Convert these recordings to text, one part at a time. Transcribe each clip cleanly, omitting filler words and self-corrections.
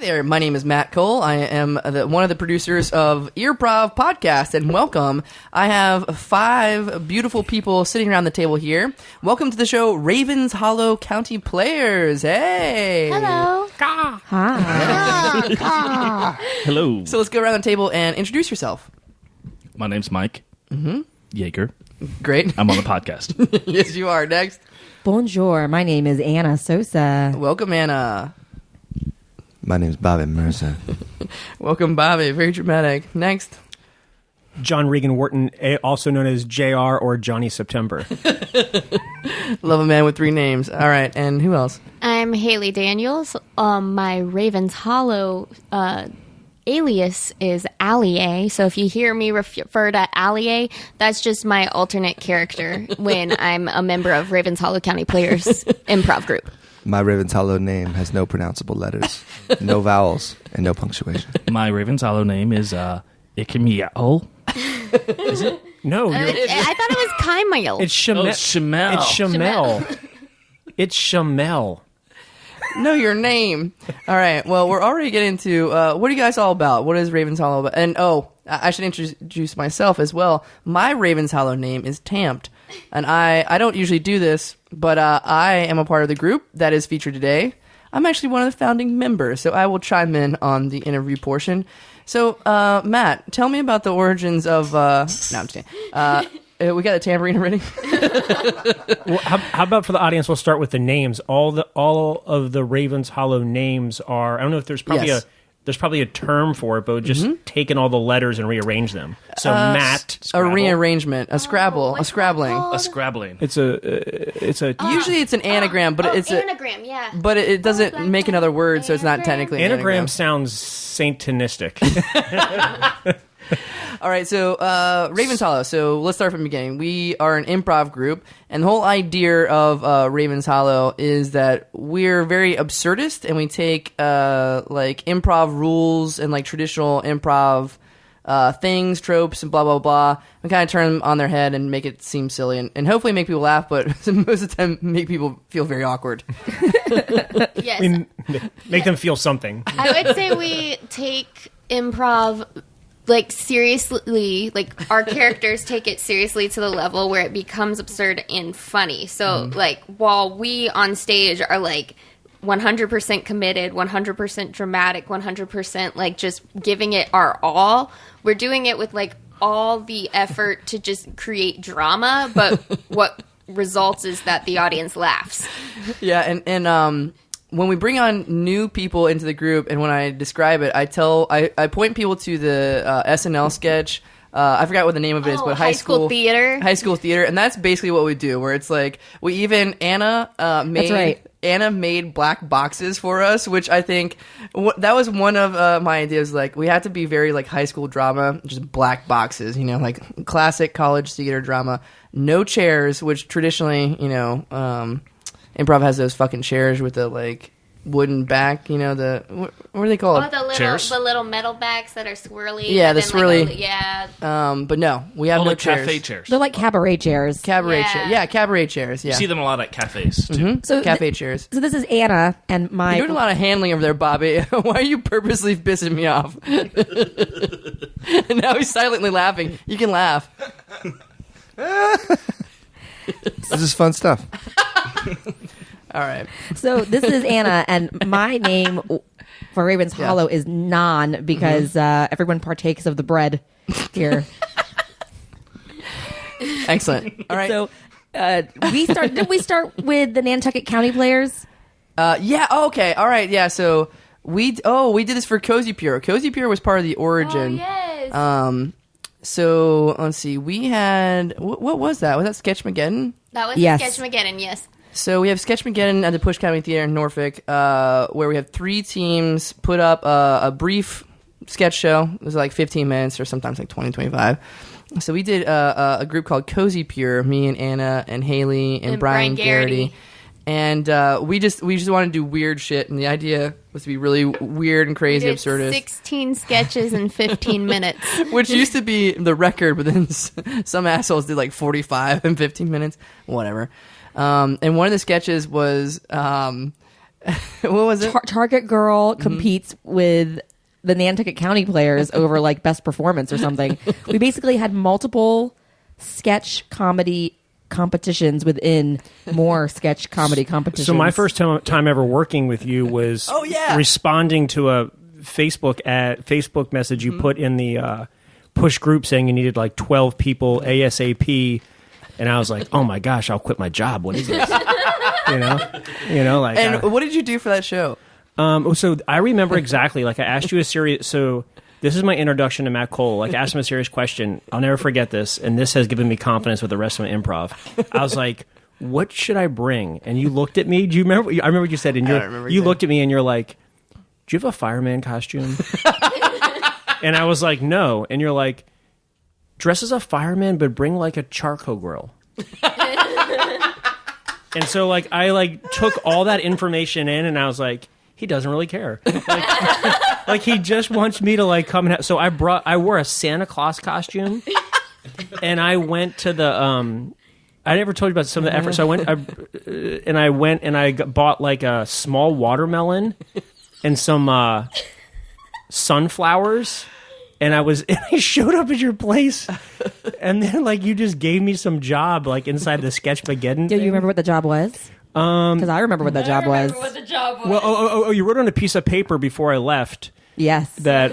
there, my name is Matt Cole. I am one of the producers of Improv podcast, and welcome. I have 5 beautiful people sitting around the table here. Welcome to the show, Ravens Hollow County Players. Hey! Hello. Hi. Hello. So let's go around the table and introduce yourself. My name's Mike Yeager. Great. I'm on the podcast. Yes, you are. Next. Bonjour. My name is Anna Sosa. Welcome, Anna. My name's Bobby Mercer. Welcome, Bobby. Very dramatic. Next. John Regan Wharton, also known as JR or Johnny September. Love a man with 3 names. All right, and who else? I'm Haley Daniels. My Ravens Hollow alias is Allie. So if you hear me refer to Allie, that's just my alternate character when I'm a member of Ravens Hollow County Players improv group. My Ravens Hollow name has no pronounceable letters, no vowels, and no punctuation. My Ravens Hollow name is Ikemiel. Is it? No, I thought it was Kymile. it's Shamel. It's Shamel. It's Shamel. It's Shamel. Know your name. All right. Well, we're already getting to what are you guys all about? What is Ravens Hollow about? And I should introduce myself as well. My Ravens Hollow name is Tamped, and I don't usually do this, but I am a part of the group that is featured today. I'm actually one of the founding members, so I will chime in on the interview portion. So, Matt, tell me about the origins of. No, I'm just kidding. We got a tambourine already. Well, how about for the audience? We'll start with the names. All of the Ravens Hollow names are. I don't know if there's probably a term for it, but just taking all the letters and rearrange them. So Matt, A rearrangement, a Scrabble, a scrabbling. A Scrabbling. it's a Usually it's an anagram, but it's anagram, yeah. but it doesn't make another word, so it's not technically an anagram. Sounds Satanistic. All right, so Ravens Hollow. So let's start from the beginning. We are an improv group, and the whole idea of Ravens Hollow is that we're very absurdist, and we take like improv rules and like traditional improv things, tropes, and blah blah blah, and kind of turn them on their head and make it seem silly, and hopefully make people laugh, but most of the time make people feel very awkward. Yes. Make them feel something. I would say we take improv like seriously, like our characters take it seriously to the level where it becomes absurd and funny. So like while we on stage are like 100% committed, 100% dramatic, 100% like just giving it our all, we're doing it with like all the effort to just create drama, but what results is that the audience laughs. Yeah, and when we bring on new people into the group, and when I describe it, I point people to the SNL sketch. I forgot what the name of it is, but high school theater. High school theater, and that's basically what we do. Where it's like Anna made. That's right. Anna made black boxes for us, which I think that was one of my ideas. Like we have to be very like high school drama, just black boxes. You know, like classic college theater drama. No chairs, which traditionally, improv has those fucking chairs with the like wooden back, what are they called? Chairs? The little metal backs that are swirly. Yeah, and the then, swirly. like, yeah. But no, we have no like chairs. cafe chairs. They're like cabaret chairs. Cabaret Yeah. chairs. Yeah, cabaret chairs. Yeah. You see them a lot at cafes, too. So Cafe chairs. So this is Anna and my. You're doing a lot of handling over there, Bobby. Why are you purposely pissing me off? And now he's silently laughing. You can laugh. This is fun stuff. All right. So this is Anna, and my name for Ravens Hollow is Non because everyone partakes of the bread here. Excellent. All right. So did we start with the Nantucket County Players? Yeah. Oh, okay. All right. Yeah. So we did this for Cozy Pure. Cozy Pure was part of the origin. Oh, yes. So let's see. We had what was that? Was that Sketchmageddon? That was Yes. Sketchmageddon, yes. So we have Sketchmageddon at the Push County Theater in Norfolk, where we have 3 teams put up a brief sketch show. It was like 15 minutes or sometimes like 20, 25. So we did a group called Cozy Pure, me and Anna and Haley and Brian Garrity. And we just wanted to do weird shit, and the idea was to be really weird and crazy, We did absurdist. 16 sketches in 15 minutes. Which used to be the record, but then some assholes did like 45 in 15 minutes. Whatever. And one of the sketches was What was it? Target Girl competes with the Nantucket County players over like best performance or something. We basically had multiple sketch comedy competitions within more sketch comedy competitions. So my first time ever working with you was responding to a Facebook message you put in the push group saying you needed like 12 people ASAP, and I was like, oh my gosh, I'll quit my job. What is this? you know, like. And what did you do for that show? So I remember exactly. Like I asked you a serious. So this is my introduction to Matt Cole. Like I asked him a serious question. I'll never forget this, and this has given me confidence with the rest of my improv. I was like, what should I bring? And you looked at me. Do you remember? I remember what you said. And you looked at me and you're like, do you have a fireman costume? And I was like, no. And you're like, dress as a fireman, but bring like a charcoal grill. And so like I like took all that information in, and I was like, he doesn't really care. Like he just wants me to like come and so I wore a Santa Claus costume, and I went to the I never told you about some of the effort. So I went and I bought like a small watermelon and some sunflowers. And I showed up at your place, and then like you just gave me some job like inside the Sketchmageddon. Do you remember what the job was? Because I remember what the job was. Well, oh, you wrote on a piece of paper before I left. Yes. That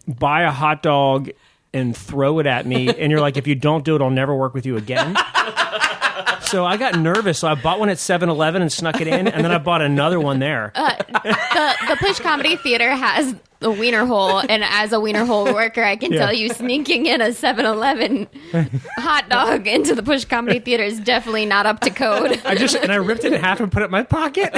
buy a hot dog and throw it at me, and you're like, if you don't do it, I'll never work with you again. So I got nervous, so I bought one at 7-Eleven and snuck it in, and then I bought another one there. The Push Comedy Theater has the wiener hole, and as a wiener hole worker, I can tell you sneaking in a 7-Eleven hot dog into the Push Comedy Theater is definitely not up to code. I ripped it in half and put it in my pocket.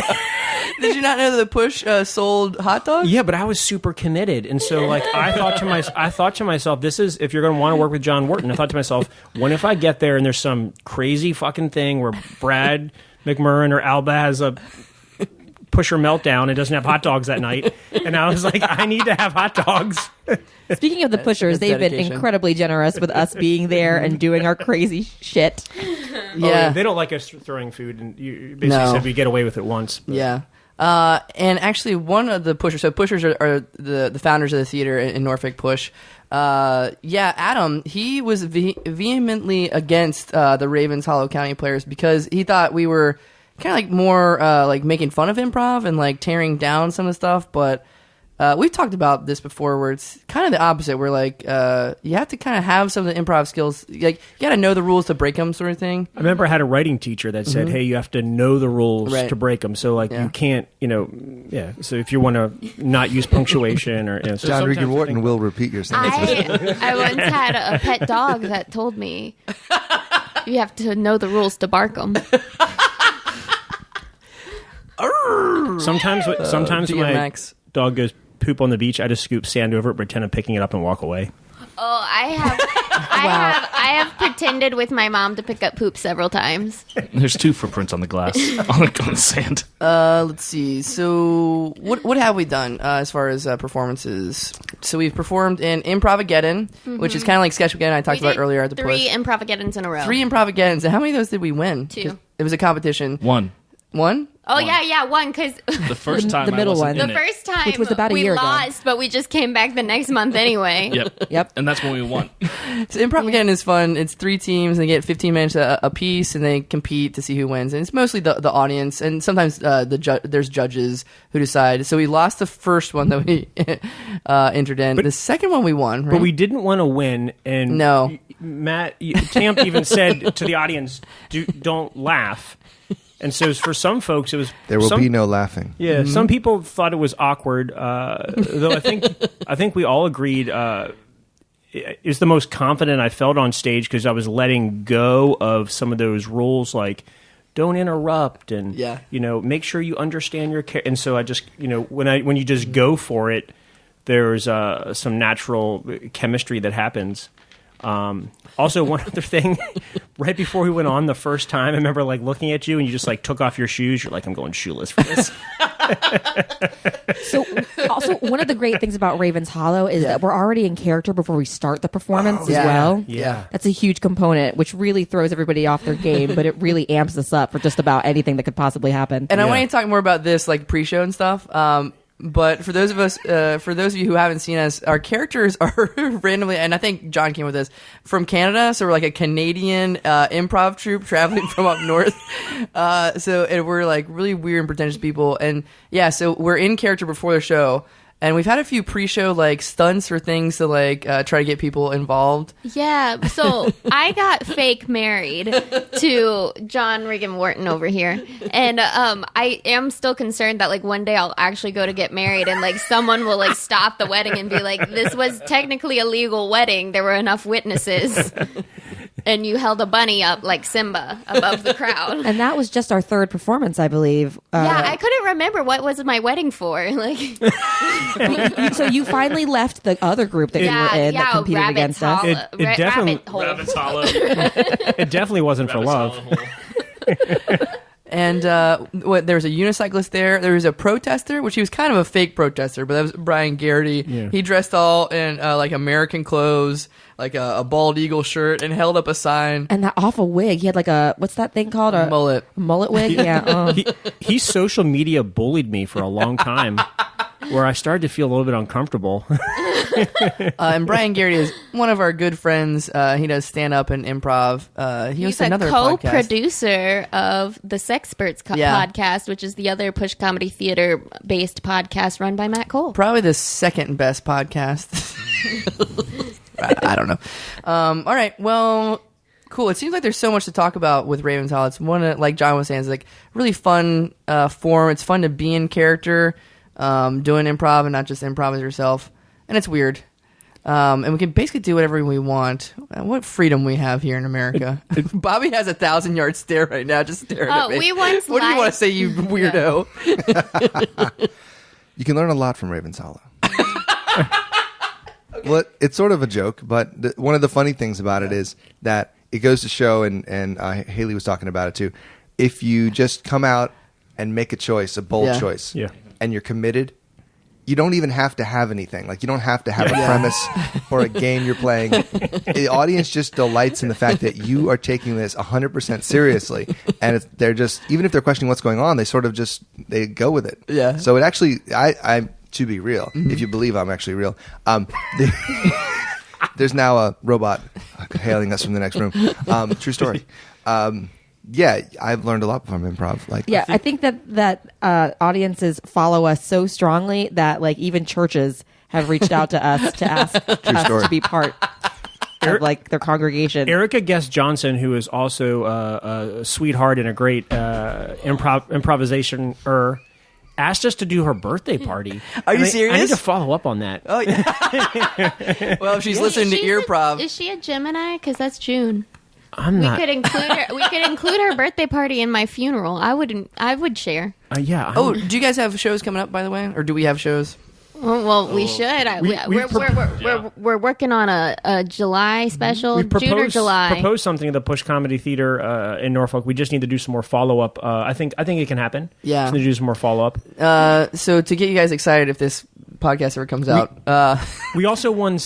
Did you not know that the Push sold hot dogs? Yeah, but I was super committed, and so like I thought to myself, this is if you're going to want to work with John Wharton. I thought to myself, what if I get there and there's some crazy fucking thing where Brad McMurrin or Alba has a pusher meltdown and doesn't have hot dogs that night, and I was like, I need to have hot dogs. Speaking of the pushers, they've been incredibly generous with us being there and doing our crazy shit. Yeah, they don't like us throwing food, and you basically said we get away with it once. But. Yeah. And actually, one of the pushers, so pushers are the founders of the theater in Norfolk Push. Adam, he was vehemently against the Ravens Hollow County players because he thought we were kind of like more like making fun of improv and like tearing down some of the stuff. But we've talked about this before where it's kind of the opposite, where like you have to kind of have some of the improv skills. Like you got to know the rules to break them, sort of thing. I remember I had a writing teacher that said, hey, you have to know the rules to break them. So like you can't, so if you want to not use punctuation or... so John Regan Wharton will repeat your sentences. I once had a pet dog that told me you have to know the rules to bark them. Sometimes when my Max. dog goes poop on the beach, I just scoop sand over it, pretend I'm picking it up, and walk away. Oh, I have pretended with my mom to pick up poop several times. There's 2 footprints on the glass on the sand. Let's see. So, what have we done as far as performances? So we've performed in Improvageddon, which is kind of like Sketchmageddon I talked about earlier at the Push. 3 Improvageddons in a row. 3 Improvageddons. And how many of those did we win? 2. It was a competition. 1. One? Oh, yeah, one, because The first time the middle I wasn't one. in the it. first time Which was about a year we ago. lost, but we just came back the next month anyway. Yep. And that's when we won. So Improvageddon is fun. It's 3 teams. And they get 15 minutes a piece, and they compete to see who wins. And it's mostly the audience, and sometimes there's judges who decide. So we lost the first one that we entered in. The second one we won, right? But we didn't want to win, and No. Tamp even said to the audience, don't laugh. And so for some folks, it was... There will be no laughing. Yeah, some people thought it was awkward, though I think we all agreed it's the most confident I felt on stage because I was letting go of some of those rules like don't interrupt and make sure you understand your and so I just when you just go for it, there's some natural chemistry that happens. Also, one other thing, right before we went on the first time, I remember like looking at you and you just like took off your shoes. You're like, I'm going shoeless for this. So, also, one of the great things about Raven's Hollow is that we're already in character before we start the performance as well. Yeah. That's a huge component, which really throws everybody off their game, but it really amps us up for just about anything that could possibly happen. And I want to talk more about this, like pre-show and stuff. But for those of you who haven't seen us, our characters are randomly, and I think John came with this, from Canada. So we're like a Canadian improv troupe traveling from up north. And we're like really weird and pretentious people. And yeah, so we're in character before the show. And we've had a few pre-show like stunts or things to like try to get people involved. Yeah, so I got fake married to John Riggin Wharton over here, and I am still concerned that like one day I'll actually go to get married, and like someone will like stop the wedding and be like, "This was technically a legal wedding. There were enough witnesses." And you held a bunny up like Simba above the crowd. And that was just our third performance, I believe. Yeah, I couldn't remember what was my wedding for. Like, so you finally left the other group that you were in that competed against us. It definitely Rabbit's Hollow. it definitely wasn't for love. And there was a unicyclist there. There was a protester, which he was kind of a fake protester, but that was Brian Garrity. Yeah. He dressed all in like American clothes, like a bald eagle shirt, and held up a sign. And that awful wig. He had like what's that thing called? A mullet. Mullet wig? Yeah. He social media bullied me for a long time, where I started to feel a little bit uncomfortable. And Brian Garrity is one of our good friends. He does stand-up and improv. He's another a co-producer of the Sexperts podcast, which is the other Push Comedy Theater-based podcast run by Matt Cole. Probably the second best podcast. I don't know. All right. Well, cool. It seems like there's so much to talk about with Raven's Hollow. It's one of, like John was saying, it's like really fun form. It's fun to be in character, doing improv and not just improv as yourself. And it's weird. And we can basically do whatever we want. What freedom we have here in America. Bobby has a 1,000-yard stare right now, just staring at me. We once what do you want to say, you weirdo? You can learn a lot from Raven's Hollow. Well, it's sort of a joke, but one of the funny things about it is that it goes to show, and Haley was talking about it too, if you just come out and make a choice, a bold choice, and you're committed, you don't even have to have anything. Like, you don't have to have a premise or a game you're playing. The audience just delights in the fact that you are taking this 100% seriously. And they're just, even if they're questioning what's going on, they sort of just, they go with it. Yeah. So it actually, I'm to be real, if you believe I'm actually real. There's now a robot hailing us from the next room. True story. Yeah, I've learned a lot from improv. I think that audiences follow us so strongly that like even churches have reached out to us to ask us to be part of like their congregation. Erica Guest Johnson, who is also a sweetheart and a great improvisation asked us to do her birthday party. Are you serious? I need to follow up on that. Oh yeah. Well, if she's listening to Earprov, is she a Gemini? Because that's June. I'm not. We could include her birthday party in my funeral. I would share. Yeah. Oh, do you guys have shows coming up, by the way, or do we have shows? Well, we should. We're working on a July special, June or July. Proposed something at the Push Comedy Theater in Norfolk. We just need to do some more follow up. I think it can happen. Yeah, just need to do some more follow up. So to get you guys excited, if this podcast ever comes out, we also won.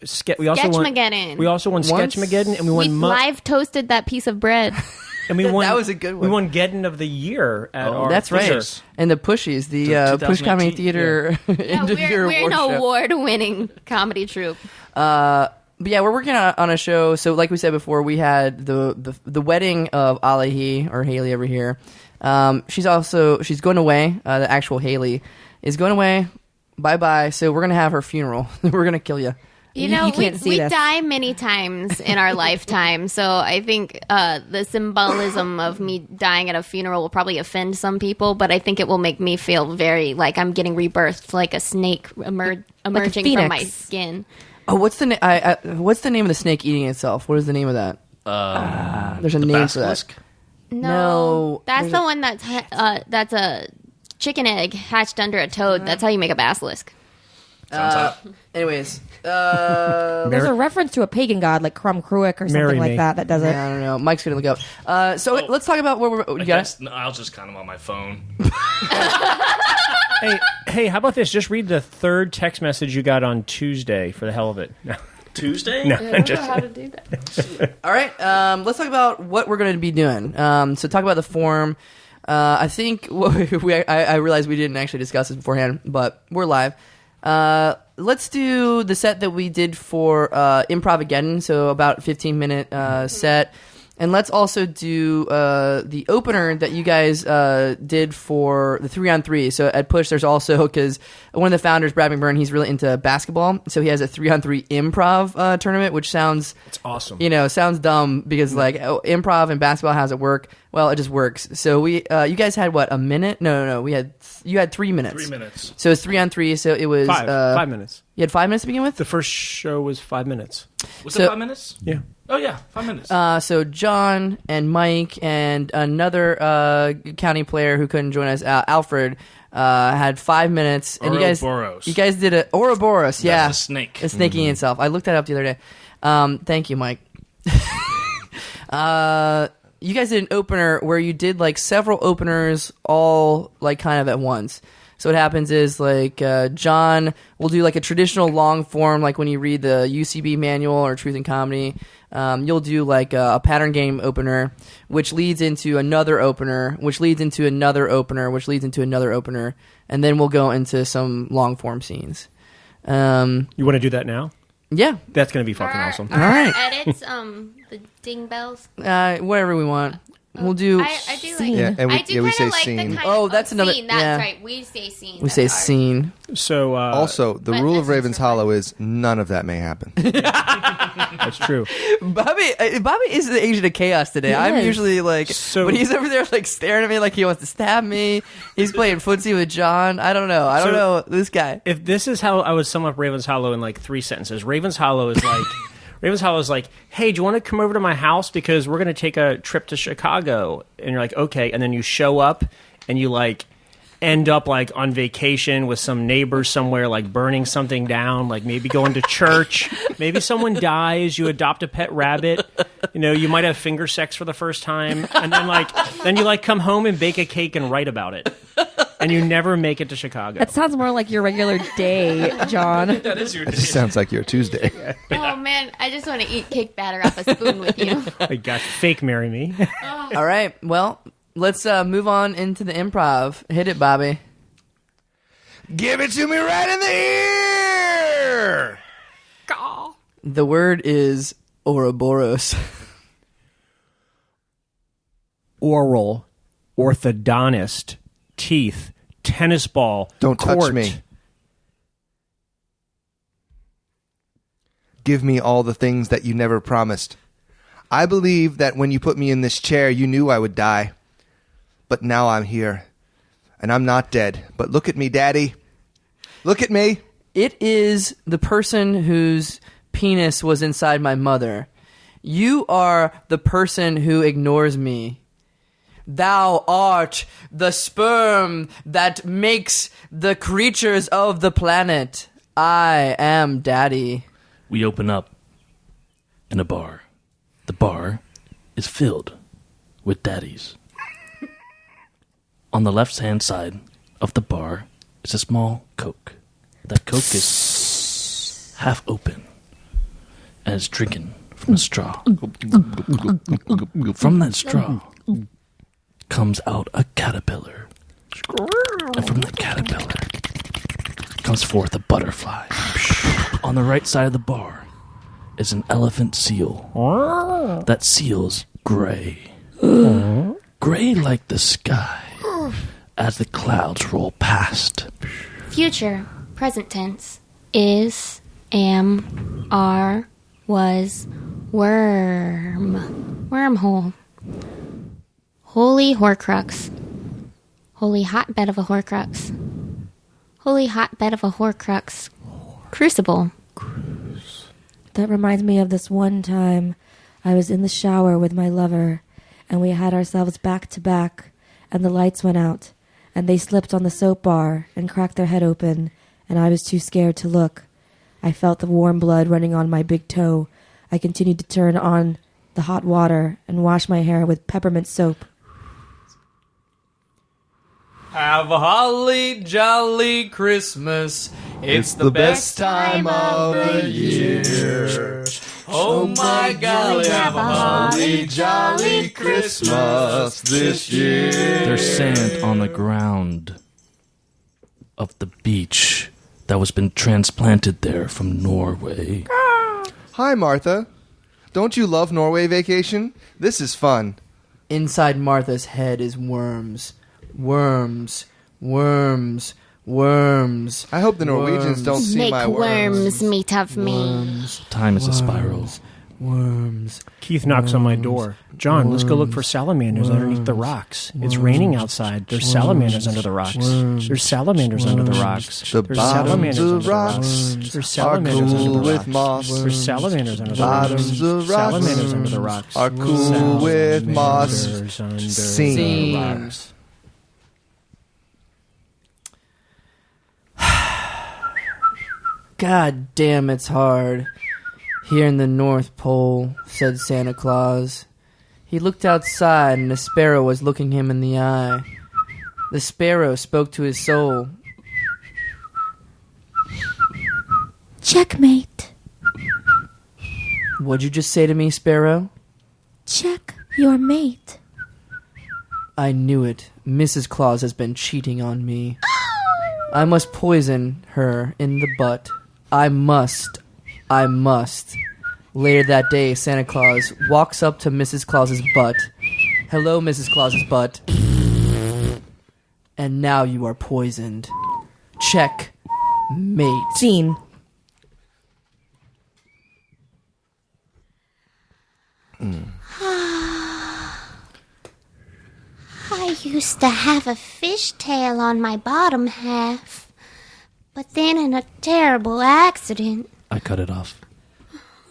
Sketchmageddon. We also won Sketchmageddon, and we won. Live toasted that piece of bread. And we won. That was a good one. We won Geddon of the Year at our that's theaters. Right. And the Pushies, the Push Comedy Theater end of year we're award an show. award-winning comedy troupe. But yeah, we're working on a show. So like we said before, we had the wedding of Alahi, or Haley over here. She's going away. The actual Haley is going away. Bye-bye. So we're going to have her funeral. We're going to kill you. You know, we this. die many times in our lifetime, so I think the symbolism of me dying at a funeral will probably offend some people, but I think it will make me feel very like I'm getting rebirthed, like a snake emerging from my skin. Oh, what's the what's the name of the snake eating itself? What is the name of that? There's a name basilisk? for that. No, that's the one that's a chicken egg hatched under a toad. That's how you make a basilisk. Anyways, There's a reference to a pagan god like Crum Cruick or something like that does it. I don't know. Mike's gonna look up. So let's talk about where we're. You guys? No, I was just kind of on my phone. Hey, how about this? Just read the third text message you got on Tuesday for the hell of it. No. Tuesday? No, I don't know how to do that. All right. Let's talk about what we're going to be doing. So talk about the form. I think I realized we didn't actually discuss this beforehand, but we're live. Let's do the set that we did for improv again. So about 15-minute set. And let's also do the opener that you guys did for the 3-on-3. So at Push, there's also, because one of the founders, Brad McBurn, he's really into basketball. So he has a 3-on-3 improv tournament, which sounds... It's awesome. Sounds dumb because, improv and basketball, how does it work? Well, it just works. So you guys had, what, a minute? No. You had 3 minutes. 3 minutes. So it's 3-on-3, so it was... 5 minutes. You had 5 minutes to begin with? The first show was 5 minutes. Was it 5 minutes? Yeah. Oh, yeah, 5 minutes. So John and Mike and another county player who couldn't join us, Alfred, had 5 minutes. And Ouroboros. you guys did a Ouroboros, yeah. That's a snake. It's snaking itself. I looked that up the other day. Thank you, Mike. You guys did an opener where you did several openers all kind of at once. So what happens is John will do a traditional long form, when you read the UCB manual or Truth in Comedy. You'll do a pattern game opener, which leads into another opener, which leads into another opener, which leads into another opener, and then we'll go into some long form scenes. You want to do that now? Yeah, that's going to be fucking awesome. All right, edits, the ding bells. Whatever we want. We'll do. I do scene. like. and I do we kind say of like scene. the kind Oh, of that's another- scene. That's yeah. right. We say scene. We say scene. So Also, the But rule this of is Ravens for Hollow is none of that may happen. that's true. Bobby is the agent of chaos today. He I'm is. usually So- but he's over there staring at me like he wants to stab me. He's playing footsie with John. I don't know. I don't know this guy. If this is how I would sum up Ravens Hollow in 3 sentences, Ravens Hollow is Ravens Hollow is hey, do you want to come over to my house because we're going to take a trip to Chicago? And you're like, okay. And then you show up and you end up on vacation with some neighbors somewhere, burning something down, maybe going to church. Maybe someone dies. You adopt a pet rabbit. You might have finger sex for the first time, and then you come home and bake a cake and write about it. And you never make it to Chicago. That sounds more like your regular day, John. That is your It just sounds like your Tuesday. Oh man, I just want to eat cake batter off a spoon with you. I got fake marry me. All right. Well, let's move on into the improv. Hit it, Bobby. Give it to me right in the ear! The word is Ouroboros. Oral, orthodontist, teeth, tennis ball, Don't court. touch me. Give me all the things that you never promised. I believe that when you put me in this chair, you knew I would die. But now I'm here. And I'm not dead. But look at me, Daddy. Look at me. It is the person whose penis was inside my mother. You are the person who ignores me. Thou art the sperm that makes the creatures of the planet. I am Daddy. We open up in a bar. The bar is filled with daddies. On the left-hand side of the bar is a small Coke. That Coke is half open and it's drinking from a straw. From that straw comes out a caterpillar. And from the caterpillar comes forth a butterfly. On the right side of the bar is an elephant seal. That seal's gray. Gray like the sky as the clouds roll past. Future, present tense, is, am, are, was, worm. Wormhole. Holy Horcrux. Holy hotbed of a Horcrux. Holy hotbed of a Horcrux. Crucible. That reminds me of this one time I was in the shower with my lover, and we had ourselves back to back, and the lights went out, and they slipped on the soap bar and cracked their head open, and I was too scared to look. I felt the warm blood running on my big toe. I continued to turn on the hot water and wash my hair with peppermint soap. Have a holly jolly Christmas. It's the best time of the year. Oh my golly, have a holly jolly Christmas this year. There's sand on the ground of the beach that was been transplanted there from Norway. Hi, Martha. Don't you love Norway vacation? This is fun. Inside Martha's head is worms. Worms. Worms. Worms. I hope the Norwegians don't see Make my worms meat of me. Worms. Time is a spiral. Worms. Keith knocks on my door. John, let's go look for salamanders underneath the rocks. It's raining outside. There's salamanders under the rocks. There's salamanders under the rocks. The There's bottoms salamanders of under the rocks rocks. There's are salamanders under cool the with rocks. moss. There's salamanders under the Bottoms rocks. of rocks Salamanders under the rocks. are cool with moss. Salamanders under Scene. the rocks. God damn, it's hard. Here in the North Pole, said Santa Claus. He looked outside, and a sparrow was looking him in the eye. The sparrow spoke to his soul. Checkmate. What'd you just say to me, Sparrow? Check your mate. I knew it. Mrs. Claus has been cheating on me. I must poison her in the butt. I must. Later that day, Santa Claus walks up to Mrs. Claus's butt. Hello, Mrs. Claus's butt. And now you are poisoned. Check. Mate. Scene. I used to have a fishtail on my bottom half, but then in a terrible accident. I cut it off.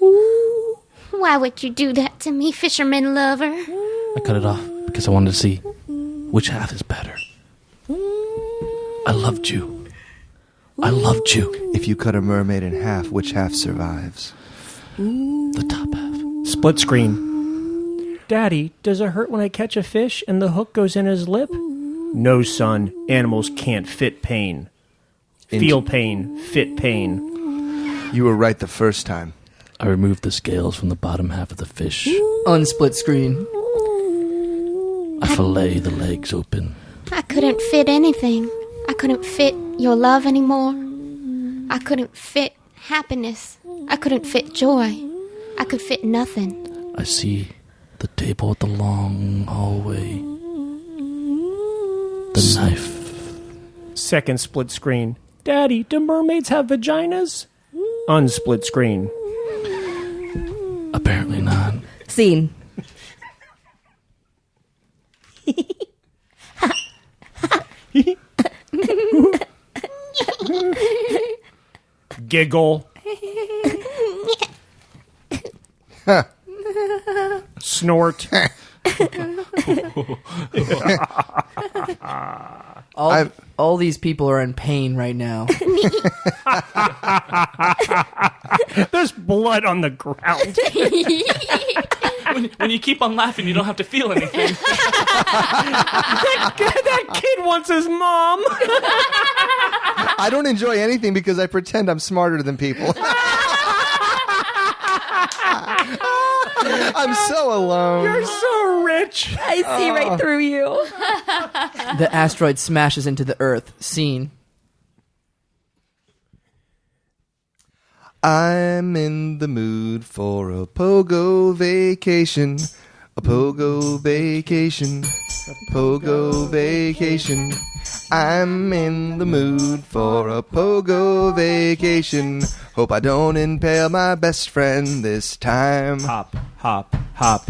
Ooh, why would you do that to me, fisherman lover? I cut it off because I wanted to see which half is better. I loved you. I loved you. If you cut a mermaid in half, which half survives? The top half. Split screen. Daddy, does it hurt when I catch a fish and the hook goes in his lip? No, son. Animals can't fit pain. Feel pain. Fit pain. You were right the first time. I removed the scales from the bottom half of the fish. Unsplit screen. I fillet the legs open. I couldn't fit anything. I couldn't fit your love anymore. I couldn't fit happiness. I couldn't fit joy. I could fit nothing. I see the table at the long hallway. The knife. Second split screen. Daddy, do mermaids have vaginas? Unsplit screen. Apparently not. Scene. Giggle. Snort. All these people are in pain right now. There's blood on the ground. When you keep on laughing, you don't have to feel anything. That kid wants his mom. I don't enjoy anything because I pretend I'm smarter than people. I'm so alone. You're so rich. I see right through you. The asteroid smashes into the Earth. Scene. I'm in the mood for a pogo vacation. A pogo vacation. Pogo vacation. I'm in the mood for a pogo vacation. Hope I don't impale my best friend this time. Hop, hop, hop.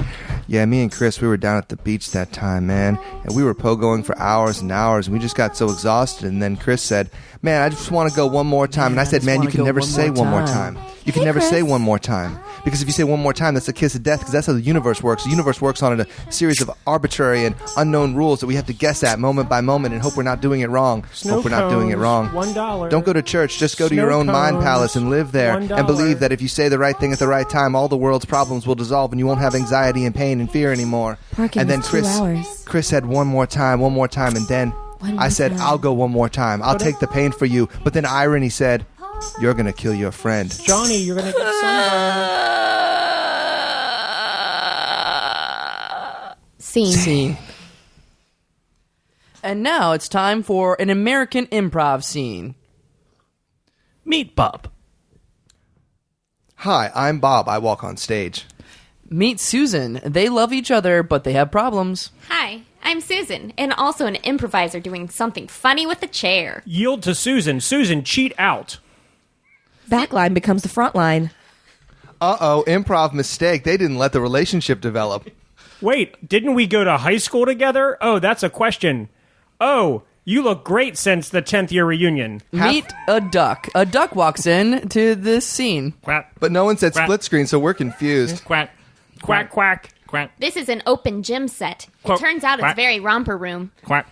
Yeah, me and Chris, we were down at the beach that time, man. And we were pogoing for hours and hours, and we just got so exhausted. And then Chris said, man, I just want to go one more time. And I said, man, you can never say one more time. You can never say one more time. Because if you say one more time, that's a kiss of death, because that's how the universe works. The universe works on a series of arbitrary and unknown rules that we have to guess at moment by moment and hope we're not doing it wrong. Hope we're not doing it wrong. $1. Don't go to church. Just go to your own mind palace and live there. $1. And believe that if you say the right thing at the right time, all the world's problems will dissolve and you won't have anxiety and pain and fear anymore. Parking and then was 2 hours. Chris said one more time, and then I said, I'll go one more time. I'll take the pain for you. But then irony said, you're going to kill your friend. Johnny, you're going to get sunburned. Scene. And now it's time for an American improv scene. Meet Bob. Hi, I'm Bob. I walk on stage. Meet Susan. They love each other, but they have problems. Hi, I'm Susan, and also an improviser doing something funny with a chair. Yield to Susan. Susan, cheat out. Backline becomes the front line. Uh-oh, improv mistake. They didn't let the relationship develop. Wait, didn't we go to high school together? Oh, that's a question. Oh, you look great since the 10th year reunion. Meet a duck. A duck walks in to this scene. Quack, But no one said Quack. split screen, so we're confused. quack, quack, quack, quack, This is an open gym set. Quack, It turns out quack. it's very romper room. quack.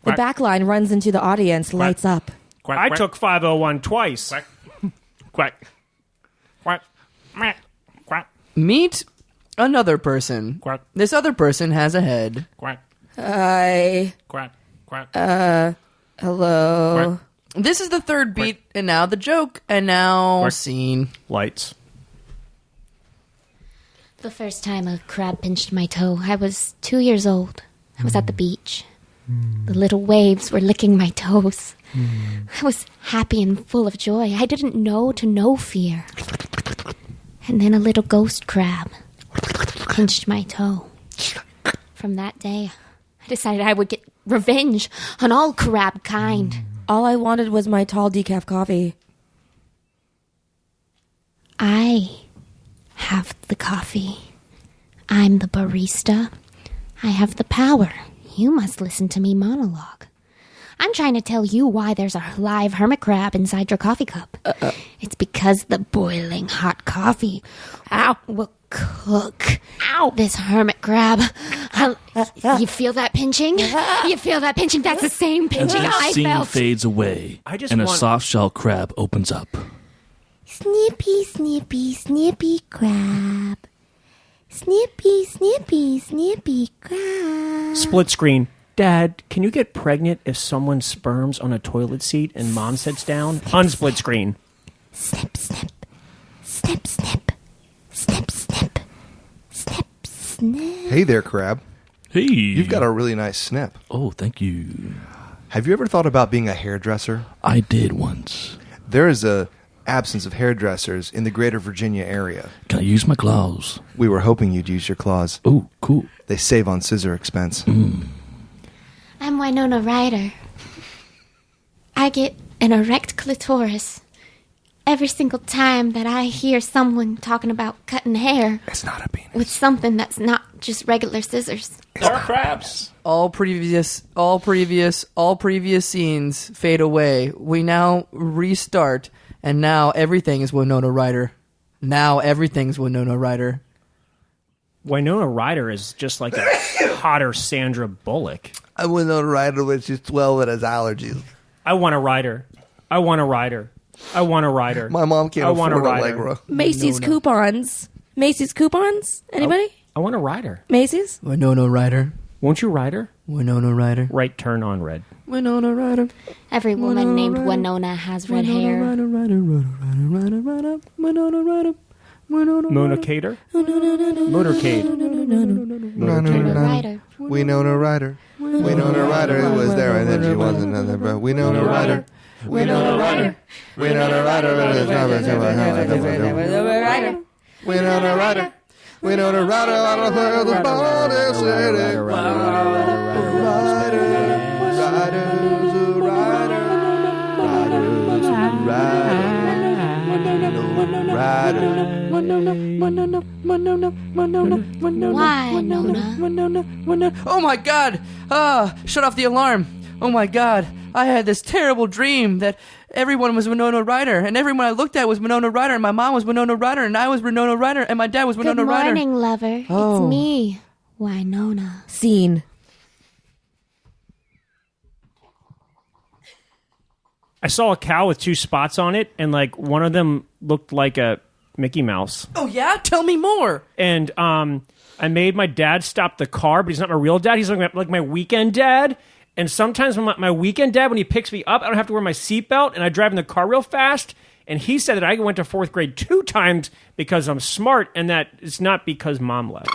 The Quack. backline runs into the audience, lights up. Quack, I took 501 twice. Quack, quack, quack, quack, quack, Meet another person. quack, This other person has a head. quack, Hi. quack, quack. Hello. Quack. This is the third beat, and now the joke, and now Quack. scene. Lights. The first time a crab pinched my toe, I was 2 years old. I was at the beach. The little waves were licking my toes. I was happy and full of joy. I didn't know to know fear. And then a little ghost crab pinched my toe. From that day, I decided I would get revenge on all crab kind. All I wanted was my tall decaf coffee. I have the coffee. I'm the barista. I have the power. You must listen to me monologue. I'm trying to tell you why there's a live hermit crab inside your coffee cup. It's because the boiling hot coffee will cook this hermit crab. You feel that pinching? You feel that pinching? That's the same And pinching then the I scene felt. fades away, I just and a want- soft shell crab opens up. Snippy, snippy, snippy crab. Snippy, snippy, snippy crab. Split screen. Dad, can you get pregnant if someone's sperm's on a toilet seat and mom sits down? Unsplit screen. Snip, snip. Snip, snip. Snip, snip. Snip, snip. Hey there, crab. Hey, You've got a really nice snip. Oh, thank you. Have you ever thought about being a hairdresser? I did once. There is a absence of hairdressers in the greater Virginia area. Can I use my claws? We were hoping you'd use your claws. Oh, cool. They save on scissor expense. I'm Winona Ryder. I get an erect clitoris every single time that I hear someone talking about cutting hair It's not a penis. with something that's not just regular scissors. There are crabs. All previous scenes fade away. We now restart, and now everything is Winona Ryder. Now everything's Winona Ryder. Winona Ryder is just like a hotter Sandra Bullock. I went on a rider when she's 12 and has allergies. I want a rider. I want a rider. I want a rider. My mom can't I want afford a rider. Allegra. Macy's coupons. Macy's coupons? Anybody? I want a rider. Macy's? Winona Ryder. Won't you rider? Winona Ryder. Right turn on red. Winona Ryder. Every woman named Winona has red hair. Winona Ryder. Winona Ryder. Winona Ryder. Motorcader? Motorcade. Winona Ryder. Winona Ryder. Winona Ryder who was there and then she was another. But Winona Ryder. Winona Ryder. Winona Ryder. Winona Ryder. Winona Ryder out of the body city. Why, Nona? Oh my god! Shut off the alarm! Oh my god! I had this terrible dream that everyone was Winona Ryder, and everyone I looked at was Winona Ryder, and my mom was Winona Ryder, and I was Winona Ryder, and my dad was Winona Ryder. Good morning, lover. Oh. It's me, Winona. Scene. I saw a cow with 2 spots on it, and like one of them looked like a Mickey Mouse. Oh yeah, tell me more. And I made my dad stop the car, but he's not my real dad. He's like my weekend dad. And sometimes when my weekend dad, when he picks me up, I don't have to wear my seatbelt, and I drive in the car real fast. And he said that I went to 4th grade 2 times because I'm smart, and that it's not because mom left.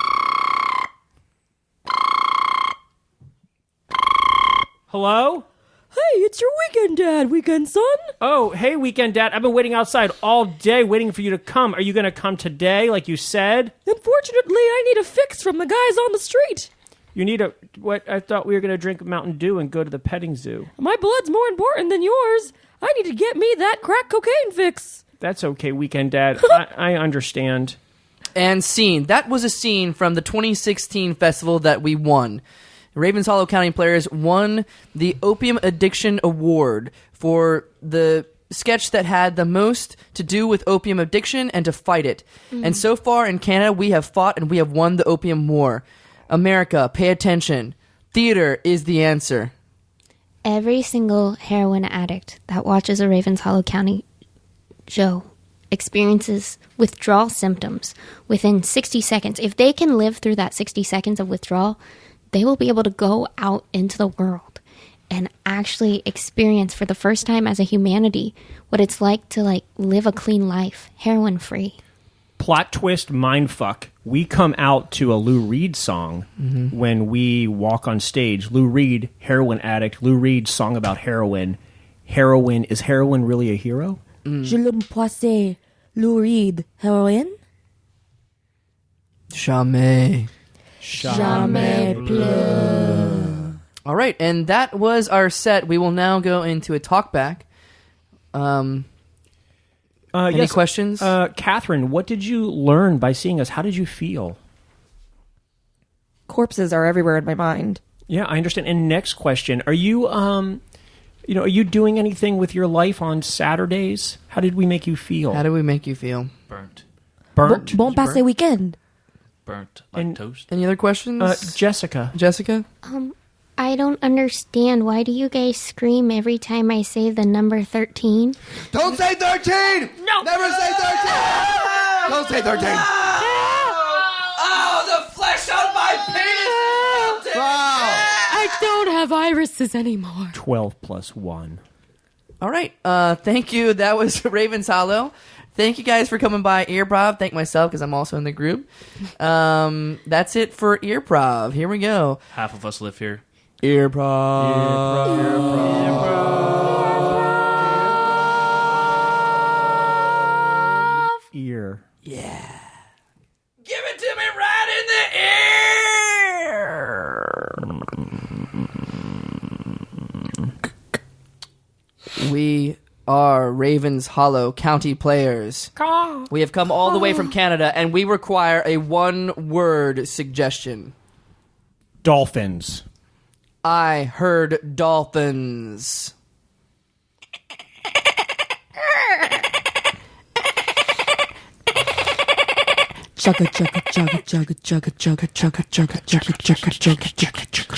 Hello? Hey, it's your weekend dad, weekend son. Oh, hey, weekend dad. I've been waiting outside all day waiting for you to come. Are you going to come today like you said? Unfortunately, I need a fix from the guys on the street. You need a... What? I thought we were going to drink Mountain Dew and go to the petting zoo. My blood's more important than yours. I need to get me that crack cocaine fix. That's okay, weekend dad. I understand. And scene. That was a scene from the 2016 festival that we won. Ravens Hollow County players won the Opium Addiction Award for the sketch that had the most to do with opium addiction and to fight it. And so far in Canada, we have fought and we have won the opium war. America, pay attention. Theater is the answer. Every single heroin addict that watches a Ravens Hollow County show experiences withdrawal symptoms within 60 seconds. If they can live through that 60 seconds of withdrawal, they will be able to go out into the world and actually experience for the first time as a humanity what it's like to live a clean life, heroin free. Plot twist, mindfuck. We come out to a Lou Reed song when we walk on stage. Lou Reed, heroin addict. Lou Reed, song about heroin. Heroin, is heroin really a hero? Je l'aime poisser, Lou Reed, heroin? Jamais. Jamais plus. All right, and that was our set. We will now go into a talkback. Any questions? Catherine, what did you learn by seeing us? How did you feel? Corpses are everywhere in my mind. Yeah, I understand. And next question, are you, are you doing anything with your life on Saturdays? How did we make you feel? How did we make you feel? Burnt. Burnt? Bon passé weekend. Burnt like toast. Any other questions? Jessica. Jessica? I don't understand. Why do you guys scream every time I say the number 13? Don't say 13! No! Never say 13! Don't say 13! Oh, the flesh on my penis! Wow! I don't have irises anymore. 12 plus 1. All right. Thank you. That was Ravens Hollow. Thank you guys for coming by Earprov. Thank myself because I'm also in the group. That's it for Earprov. Here we go. Half of us live here. Earprov. Ear. Yeah. Give it to me right in the ear. We are Ravens Hollow County players. We have come all the way from Canada, and we require a one-word suggestion. Dolphins. I heard dolphins. Chugga chugga chugga chugga chugga chugga chugga chugga chugga chugga chugga chugga.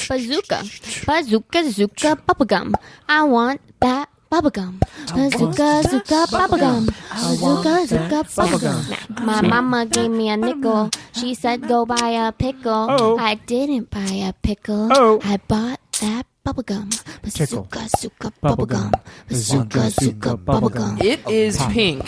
Bazooka. Bazooka, zooka, bubblegum. I want that bubblegum. Bazooka, zooka, bubblegum. Bazooka, zooka, bubblegum. My mama gave me a nickel. She said go buy a pickle. Oh. I didn't buy a pickle. Oh. I bought that bubblegum. Bazooka, zooka, bubblegum. Bazooka, zooka, bubblegum. It is pink.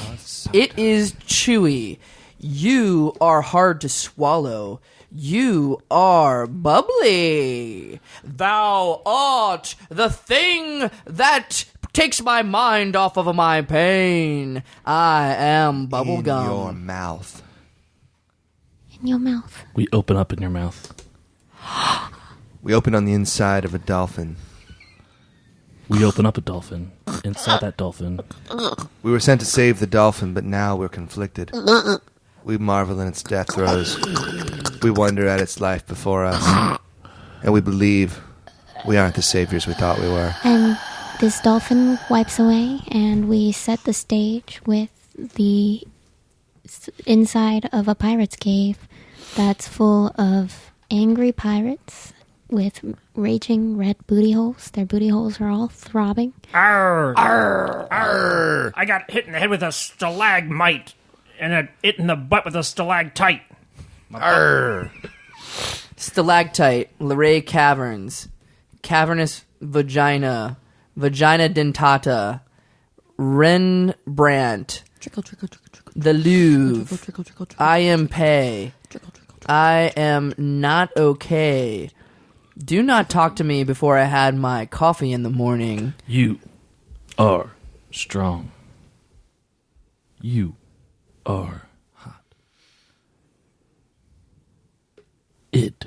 It is chewy. You are hard to swallow. You are bubbly. Thou art the thing that takes my mind off of my pain. I am bubblegum. In your mouth. In your mouth. We open up in your mouth. We open on the inside of a dolphin. We open up a dolphin. Inside that dolphin. We were sent to save the dolphin, but now we're conflicted. We marvel in its death throes. We wonder at its life before us, and we believe we aren't the saviors we thought we were. And this dolphin wipes away, and we set the stage with the inside of a pirate's cave that's full of angry pirates with raging red booty holes. Their booty holes are all throbbing. Arr! Arr! Arr! I got hit in the head with a stalagmite, and hit in the butt with a stalactite. Arr! Stalactite, Luray Caverns, cavernous vagina, vagina dentata, Rembrandt, Trickle, trickle, trickle, trickle. the Louvre, Trickle, trickle, trickle. I am pay, Trickle, trickle, trickle. I am not okay. Do not talk to me before I had my coffee in the morning. You are strong. You are hot. It.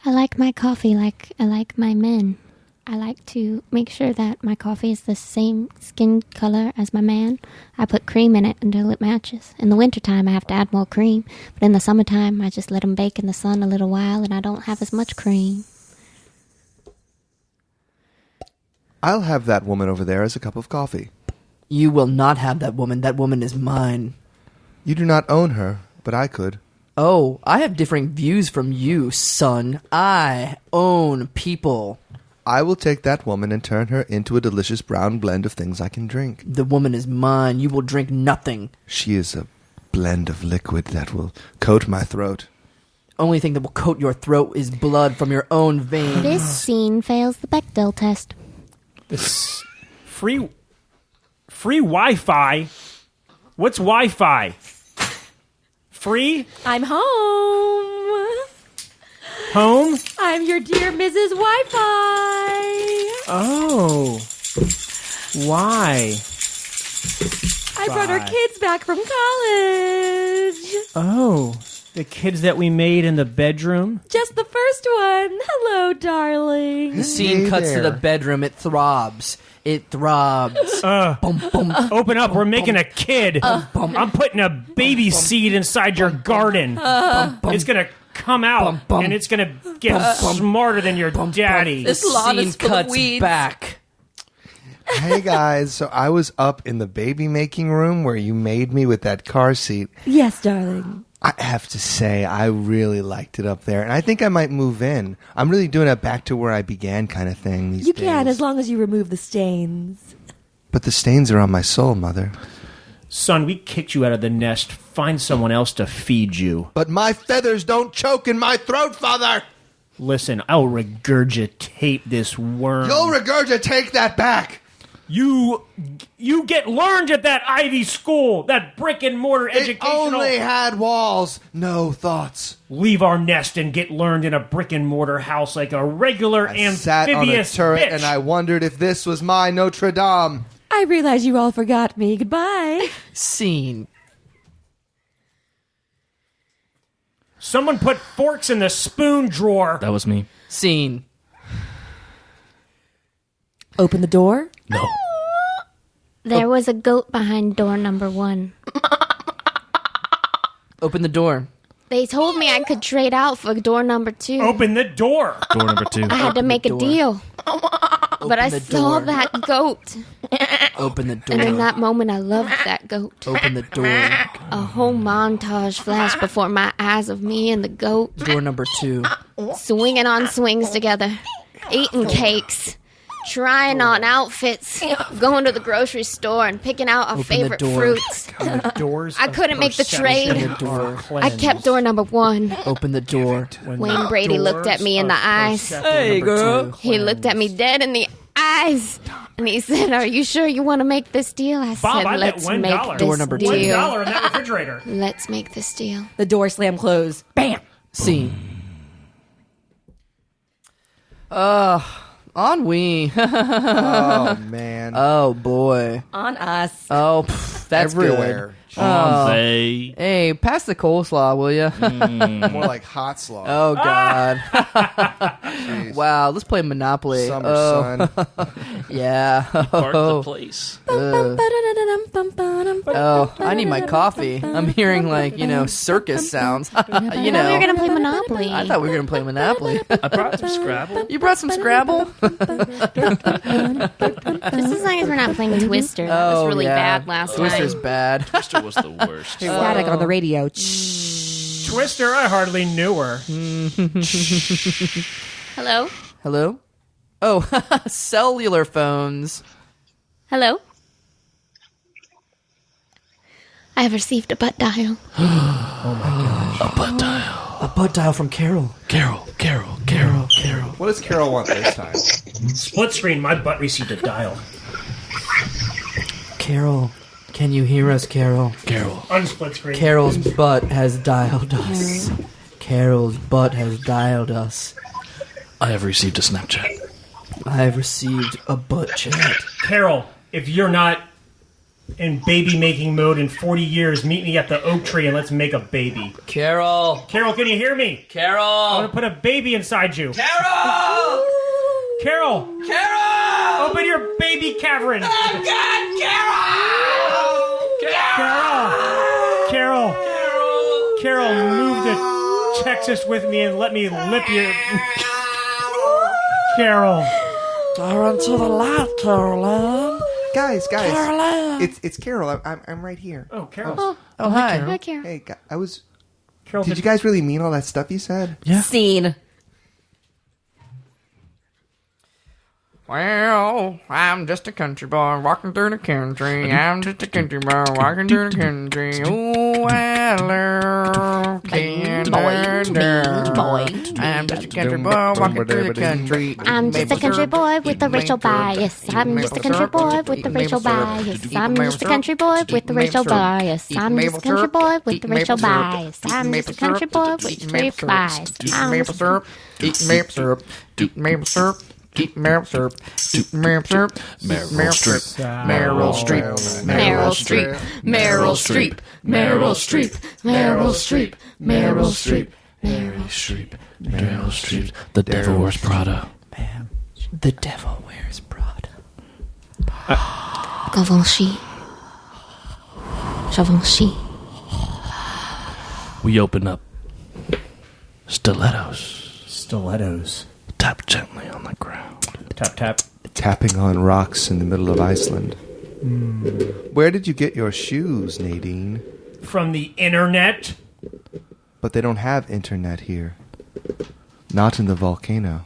I like my coffee like I like my men. I like to make sure that my coffee is the same skin color as my man. I put cream in it until it matches. In the wintertime, I have to add more cream. But in the summertime, I just let them bake in the sun a little while, and I don't have as much cream. I'll have that woman over there as a cup of coffee. You will not have that woman. That woman is mine. You do not own her, but I could. Oh, I have differing views from you, son. I own people. I will take that woman and turn her into a delicious brown blend of things I can drink. The woman is mine. You will drink nothing. She is a blend of liquid that will coat my throat. Only thing that will coat your throat is blood from your own veins. This scene fails the Bechdel test. This free Wi-Fi. What's Wi-Fi? Free I'm home. home? I'm your dear Mrs. Wi-Fi. Oh, why? I brought our Bye. kids back from college. Oh, the kids that we made in the bedroom. Just the first one. Hello, darling. The scene Hey cuts to there. the bedroom. It throbs. It throbs. Bum, bum, Open up, we're making a kid. I'm putting a baby seed inside your garden. It's gonna come out, bum, and it's gonna get smarter than your daddy. This lawn scene is full of cuts weeds. back. Hey guys, so I was up in the baby making room where you made me with that car seat. Yes, darling. I have to say, I really liked it up there, and I think I might move in. I'm really doing a back to where I began kind of thing these You days. can, as long as you remove the stains. But the stains are on my soul, Mother. Son, we kicked you out of the nest. Find someone else to feed you. But my feathers don't choke in my throat, Father! Listen, I'll regurgitate this worm. You'll regurgitate that back! You get learned at that Ivy school, that brick and mortar It educational. only had walls, no thoughts. Leave our nest and get learned in a brick and mortar house like a regular I sat on a amphibious turret bitch. and I wondered if this was my Notre Dame. I realize you all forgot me. Goodbye. Scene. Someone put forks in the spoon drawer. That was me. Scene. Open the door. No. There was a goat behind door number 1. Open the door. They told me I could trade out for door number 2. Open the door. Door number 2. I had to make a door. deal. But I the saw door. that goat. Open the door. And in that moment, I loved that goat. Open the door. A whole montage flashed before my eyes of me and the goat Door number 2. swinging on swings together, eating cakes, trying on outfits, going to the grocery store and picking out our the favorite door. fruits. The doors I of couldn't make the perception trade. Open the door. are I cleansed. kept door number 1. Open the door. When Wayne the Brady looked at doors me in the of eyes. perception Hey, number girl. 2 He looked at me dead in the eyes. And he said, "Are you sure you want to make this deal?" I Bob, said, I bet "Let's $1. make Door this number deal. two. $1 in that refrigerator. Let's make this deal." The door slammed closed. Bam. Scene. Ennui. Oh, man. Oh, boy. On us. Oh, that's Everywhere. They. Hey, pass the coleslaw, will you? More like hot slaw. Oh, God. Jeez. Wow, let's play Monopoly. Summer sun. Yeah. Part of the place. Oh, I need my coffee. I'm hearing circus sounds. We were gonna play Monopoly. I thought we were gonna play Monopoly. I brought some Scrabble. You brought some Scrabble? Just as long as we're not playing Twister. That was really bad last Twister's time. bad. Twister was the worst. Static on the radio. Twister, I hardly knew her. Hello? Hello? Oh, cellular phones. Hello? I have received a butt dial. A butt dial. A butt dial from Carol. Carol. What does Carol want this time? Split screen, my butt received a dial. Carol, can you hear us, Carol? Unsplit screen. Carol's butt has dialed us. Carol's butt has dialed us. I have received a Snapchat. I have received a butt chat. Carol, if you're not in baby making mode in 40 years, meet me at the oak tree and let's make a baby. Carol! Carol, can you hear me? I Carol! want to put a baby inside you. Carol! Carol! Carol! Open your baby cavern. Oh, God, Carol! Carol, move to Texas with me and let me lip you. Carol. Turn to the light, Caroline. Guys, Caroline. it's Carol. I'm right here. Oh, Carol. Oh, hi. Hi, Karen. Hey, Carol, did you guys really mean all that stuff you said? Yeah. Scene. Well, I'm just a country boy walking through the country. I'm just a country boy walking through the country. Oh, I love Canada. I'm just a country boy walking through the country. I'm just a country boy with a racial bias. I'm just a country boy with a racial bias. I'm just a country boy with a racial bias. I'm just a country boy with a racial bias. I'm just a country boy with a racial bias. Maple syrup, eat maple syrup, eat maple syrup. Eat maple syrup, eat maple syrup, Meryl Streep, Meryl Streep, Meryl Streep, Meryl Streep, Meryl Streep, Meryl Streep, Meryl Streep. Meryl Streep. The Devil Wears Prada. The devil wears Prada. Givenchy. Givenchy. We open up. Stilettos. Tap gently on the ground. Tap, tap. Tapping on rocks in the middle of Iceland. Where did you get your shoes, Nadine? From the internet. But they don't have internet here. Not in the volcano.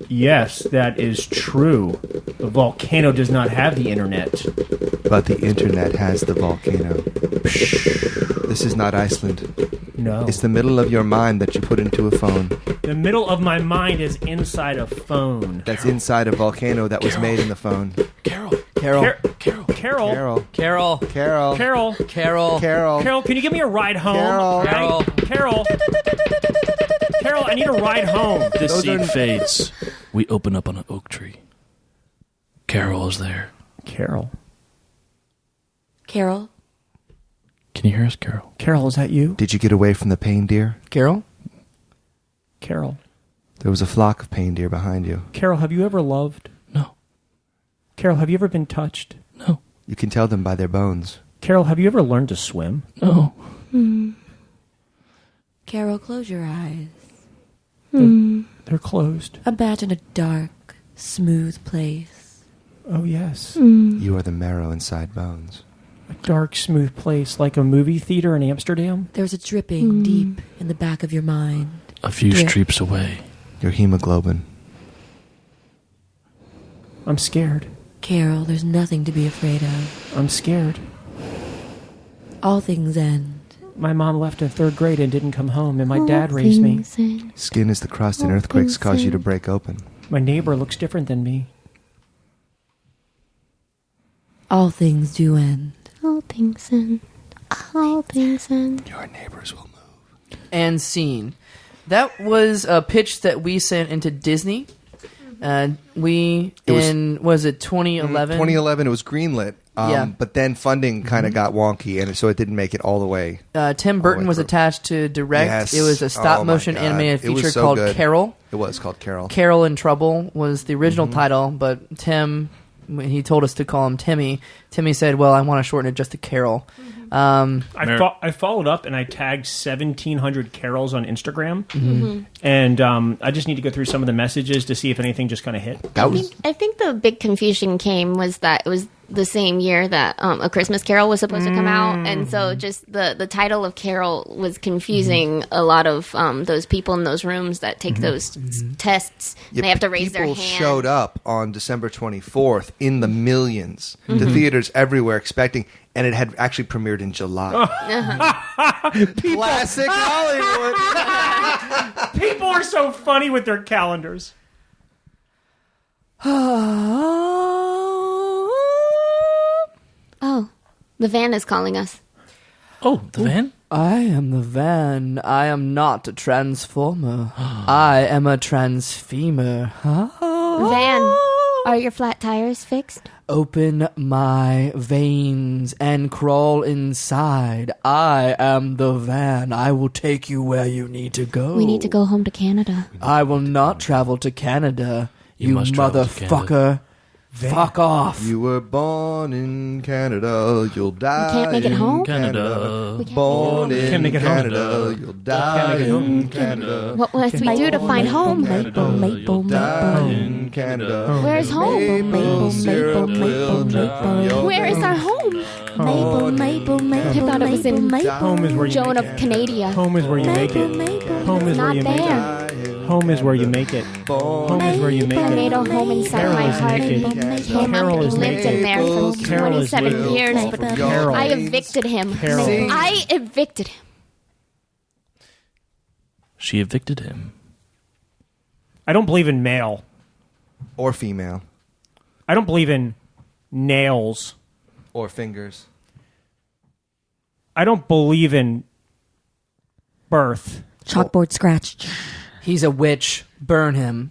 Yes, that is true. The volcano does not have the internet. But the internet has the volcano. This is not Iceland. No. It's the middle of your mind that you put into a phone. The middle of my mind is inside a phone. That's inside a volcano that was made in the phone. Carol. Carol. Carol. Carol. Carol. Carol. Carol. Carol. Carol. Carol, can you give me a ride home? Carol. Right? Carol. Carol, I need a ride home. The scene fades. We open up on an oak tree. Carol is there. Carol. Carol. Can you hear us, Carol? Carol, is that you? Did you get away from the pain deer? Carol? Carol. There was a flock of pain deer behind you. Carol, have you ever loved? No. Carol, have you ever been touched? No. You can tell them by their bones. Carol, have you ever learned to swim? No. Carol, close your eyes. They're closed. Imagine a dark, smooth place. Oh, yes. You are the marrow inside bones. A dark, smooth place like a movie theater in Amsterdam. There's a dripping deep in the back of your mind. A few Drip. streets away. Your hemoglobin. I'm scared. Carol, there's nothing to be afraid of. I'm scared. All things end. My mom left in 3rd grade and didn't come home, and my dad raised me. Skin is the crust and earthquakes cause you to break open. My neighbor looks different than me. All things do end. All things end. All things end. Your neighbors will move. And scene. That was a pitch that we sent into Disney. Was it 2011? 2011, it was greenlit. But then funding kind of got wonky, and so it didn't make it all the way. Tim Burton was attached to direct. Yes. It was a stop-motion animated feature called Carol. It was called Carol. Carol in Trouble was the original title, but Tim, when he told us to call him Timmy, Timmy said, well, I want to shorten it just to Carol. I followed up and I tagged 1,700 Carols on Instagram, and I just need to go through some of the messages to see if anything just kind of hit. I think the big confusion was that it was the same year that A Christmas Carol was supposed to come out, and so just the title of Carol was confusing a lot of those people in those rooms that take those tests. They have to raise their hand. People showed up on December 24th in the millions to theaters everywhere expecting, and it had actually premiered in July. Classic Hollywood. People are so funny with their calendars. Oh, the van is calling us. Oh, the van? I am the van. I am not a transformer. I am a transfemer. Van, are your flat tires fixed? Open my veins and crawl inside. I am the van. I will take you where you need to go. We need to go home to Canada. I will not travel to Canada. You must travel to motherfucker. Fuck off. You were born in Canada, you'll die. We can't make it in home? Canada. We can't Born Can't in make it home. Canada, you'll die in Canada. What must we do to find home? You'll die in Canada. Where's home? Maple syrup will drip from your Where is our veins. home? I thought it was in Home is where you Joan make of it. Canada. Home is where you make it. Home is where Not you make there. it. Home is where you make it. Home is where you make I made it. a home inside Carol my is heart. naked. Carol is lived in there for Carol is 27 naked. years, but Carol. I evicted him. Carol. I evicted him. She evicted him. I don't believe in male. Or female. I don't believe in nails. Or fingers. I don't believe in birth. Chalkboard scratch. He's a witch. Burn him.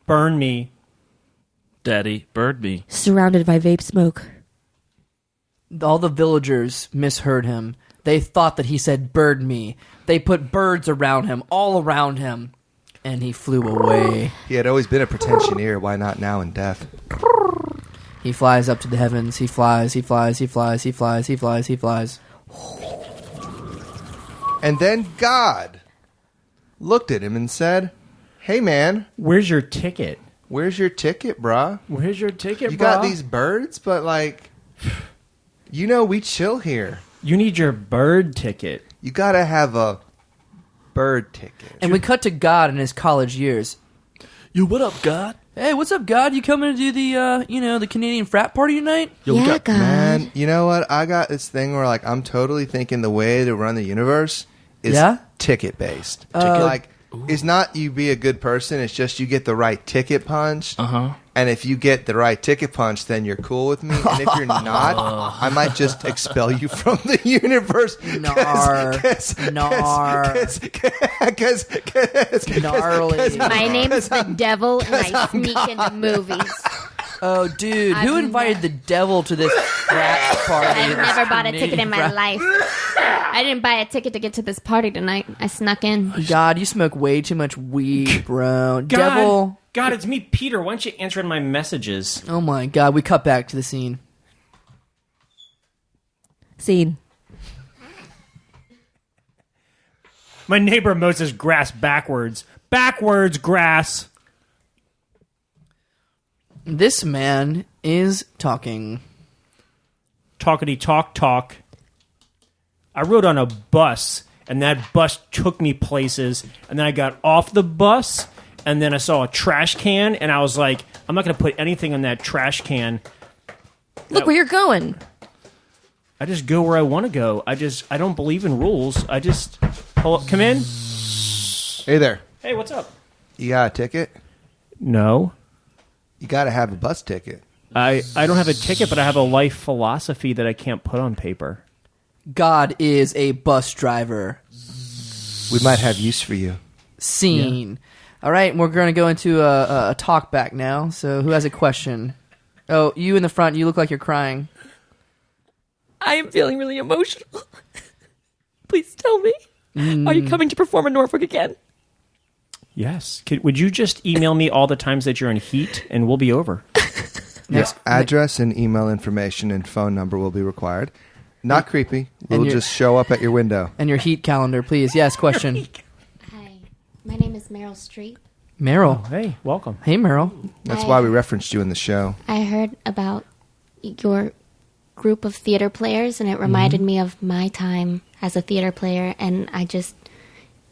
Burn me. Daddy, bird me. Surrounded by vape smoke. All the villagers misheard him. They thought that he said bird me. They put birds around him, all around him, and he flew away. He had always been a pretensioneer. Why not now in death? He flies up to the heavens. He flies, he flies, he flies, he flies, he flies, he flies. And then God looked at him and said, "Hey, man, Where's your ticket? where's your ticket, brah? Where's your ticket, You bro? got these birds, but like, we chill here. You need your bird ticket. You gotta have a bird ticket." And we cut to God in his college years. Yo, what up, God? Hey, what's up, God? You coming to do the, the Canadian frat party tonight? Yo, Yeah, God. Man, you know what? I got this thing where like I'm totally thinking the way to run the universe is Yeah? ticket based. Like, it's not you be a good person. It's just you get the right ticket punch. And if you get the right ticket punch, then you're cool with me. And if you're not, I might just expel you from the universe. Gnarly. My name's the devil, and I sneak into movies. Oh, dude, who invited the devil to this frat party? I've never bought a ticket in my Frat- life. I didn't buy a ticket to get to this party tonight. I snuck in. God, you smoke way too much weed, bro. Devil. God, it's me, Peter. Why don't you answer my messages? Oh my God, we cut back to the scene. Scene. My neighbor mows his grass backwards. Backwards grass. This man is talking. Talkity talk talk. I rode on a bus, and that bus took me places, and then I got off the bus, and then I saw a trash can, and I was like, I'm not going to put anything on that trash can. Look where you're going. I just go where I want to go. I don't believe in rules. Come in. Hey there. Hey, what's up? You got a ticket? No. You gotta have a bus ticket. I don't have a ticket, but I have a life philosophy that I can't put on paper. God is a bus driver. We might have use for you. Scene. All right, we're going to go into a talk back now. So who has a question? Oh, you in the front. You look like you're crying. I am feeling really emotional. Please tell me. Are you coming to perform in Norfolk again? Yes. Would you just email me all the times that you're in heat, and we'll be over? Yes, address and email information and phone number will be required. Not creepy. We'll just show up at your window. And your heat calendar, please. Yes, question. Hi, my name is Meryl Streep. Meryl. Oh, hey, welcome. Hey, Meryl. That's why we referenced you in the show. I heard about your group of theater players, and it reminded me of my time as a theater player. And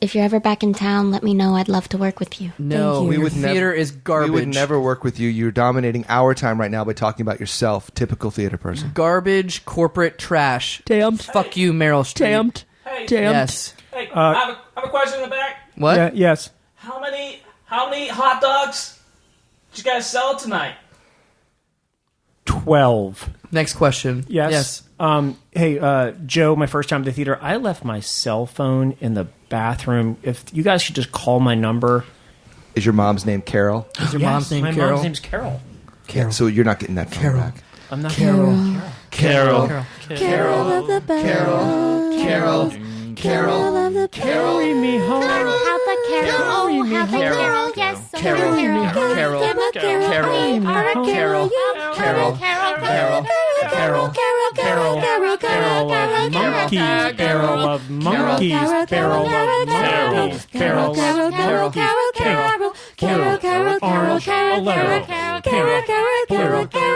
if you're ever back in town, let me know. I'd love to work with you. No, your theater is garbage. We would never work with you. You're dominating our time right now by talking about yourself. Typical theater person. Garbage, corporate trash. Damned. Fuck you, Meryl Streep. Damned. Hey, Damned. Yes. hey, I have a question in the back. What? Yeah, yes. How many hot dogs did you guys sell tonight? 12. Next question. Yes. Hey, Joe, my first time at the theater, I left my cell phone in the bathroom. If you guys could just call my number. Is your mom's name Carol? Is your mom's name my Carol? mom's name's Carol. Carol. So you're not getting that phone back. I'm not Carol. Carol. Carol of the bell. Carol. Carol of the bell. Carry me home. How the Carol? Oh, how the Carol? Yes, so Carol. Carol. Carol. Carol. Carol. Carol. Carol of monkeys. Carol of monkeys. Carol of monkeys. Carol of orange. 11. Carol. Carol.